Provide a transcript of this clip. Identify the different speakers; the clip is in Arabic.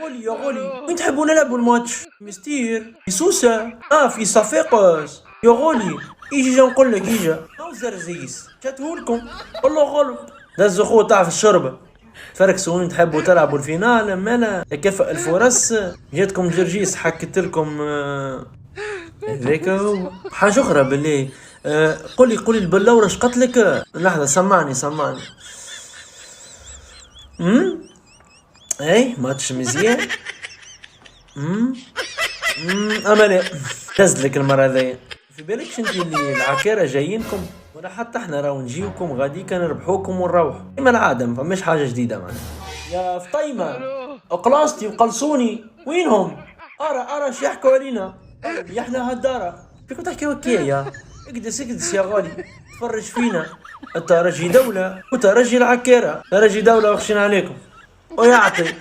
Speaker 1: غولي يا غولي، وين تحبوا نلعبوا الماتش؟ مستير في سوسة، في صفاقس يا غولي. يجي جا نقول لك يجا او زرزيس شاتهولكم. والله غلط دز اخوه تاع في الشربة. فركسوا وين تحبوا تلعبوا الفينال مالا يكافئ الفرص. جاتكم جرجيس حكيت لكم هذاك هو. حاجة أخرى بالله، قولي البلورة اش قتلك؟ لحظة سمعني. اي ماتش مزيان. اما لا تزلك المرة هذيا. في بالكش انت اللي العكارة جايينكم ولا حتى احنا راو نجيوكم غادي كان نربحوكم ونروحوا كيما العادة، ما فماش حاجة جديدة معنا. يا فطيمة اقلاصتي وقلصوني وينهم؟ ارى اش يحكوا علينا يا احنا هالدارة. فيكم تحكيو هكايا؟ اكدس يا غالي، تفرج فينا. انت رجي دولة وانت رجي العكارة، رجي دولة وخشين عليكم ويعطي.